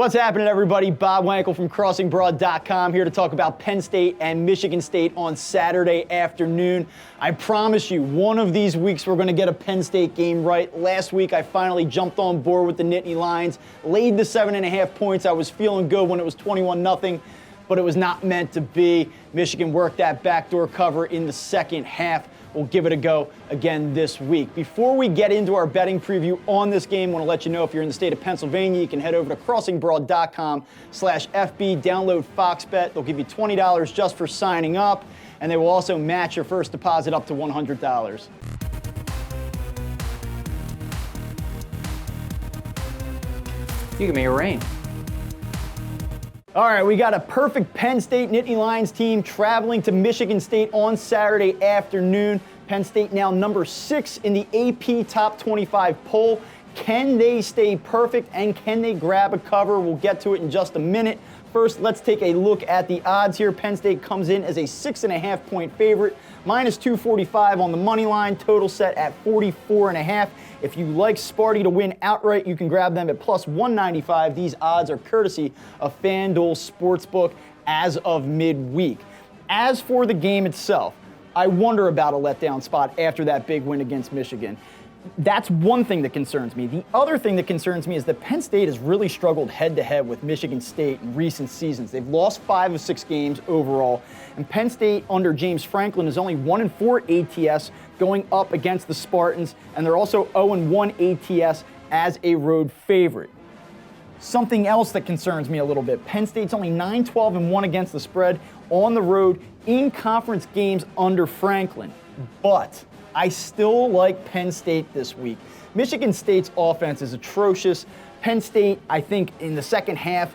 What's happening, everybody? Bob Wankel from CrossingBroad.com here to talk about Penn State and Michigan State on Saturday afternoon. I promise you, one of these weeks we're going to get a Penn State game right. Last week I finally jumped on board with the Nittany Lions, laid the 7.5 points. I was feeling good when it was 21-0, but it was not meant to be. Michigan worked that backdoor cover in the second half. We'll give it a go again this week. Before we get into our betting preview on this game, I want to let you know if you're in the state of Pennsylvania, you can head over to crossingbroad.com/FB, download FoxBet. They'll give you $20 just for signing up, and they will also match your first deposit up to $100. You give me a rain. All right, we got a perfect Penn State Nittany Lions team traveling to Michigan State on Saturday afternoon. Penn State now number 6 in the AP Top 25 poll. Can they stay perfect and can they grab a cover? We'll get to it in just a minute. First, let's take a look at the odds here. Penn State comes in as a 6.5 point favorite, minus 245 on the money line, total set at 44.5. If you like Sparty to win outright, you can grab them at plus 195. These odds are courtesy of FanDuel Sportsbook as of midweek. As for the game itself, I wonder about a letdown spot after that big win against Michigan. That's one thing that concerns me. The other thing that concerns me is that Penn State has really struggled head-to-head with Michigan State in recent seasons. They've lost 5 of 6 games overall, and Penn State under James Franklin is only 1-4 ATS going up against the Spartans, and they're also 0-1 ATS as a road favorite. Something else that concerns me a little bit, Penn State's only 9-12-1 against the spread on the road in conference games under Franklin, but I still like Penn State this week. Michigan State's offense is atrocious. Penn State, I think, in the second half,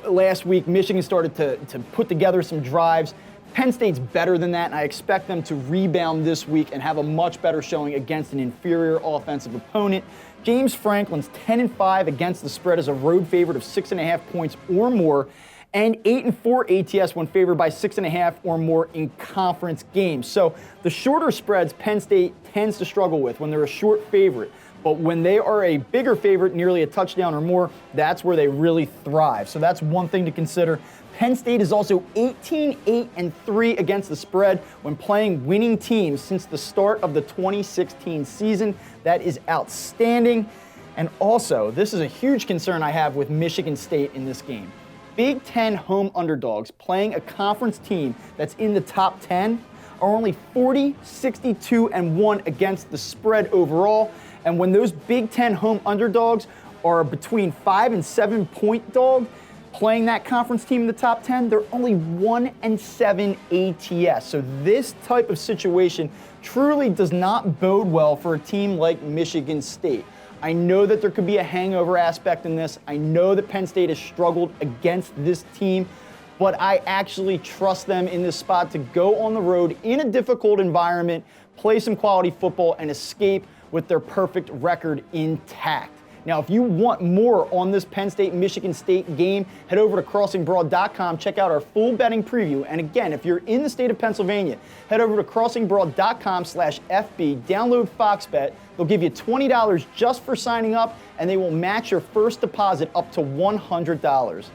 last week, Michigan started to put together some drives. Penn State's better than that, and I expect them to rebound this week and have a much better showing against an inferior offensive opponent. James Franklin's 10-5 against the spread as a road favorite of 6.5 points or more, and 8-4 ATS when favored by 6.5 or more in conference games. So the shorter spreads Penn State tends to struggle with when they're a short favorite. But when they are a bigger favorite, nearly a touchdown or more, that's where they really thrive. So that's one thing to consider. Penn State is also 18-8-3 against the spread when playing winning teams since the start of the 2016 season. That is outstanding. And also, this is a huge concern I have with Michigan State in this game. Big Ten home underdogs playing a conference team that's in the top 10 are only 40-62-1 against the spread overall. And when those Big Ten home underdogs are between 5 and 7 point dog playing that conference team in the top 10, they're only 1-7 ATS. So this type of situation truly does not bode well for a team like Michigan State. I know that there could be a hangover aspect in this. I know that Penn State has struggled against this team, but I actually trust them in this spot to go on the road in a difficult environment, play some quality football, and escape with their perfect record intact. Now, if you want more on this Penn State-Michigan State game, head over to crossingbroad.com, check out our full betting preview. And again, if you're in the state of Pennsylvania, head over to crossingbroad.com/FB, download FoxBet. They'll give you $20 just for signing up, and they will match your first deposit up to $100.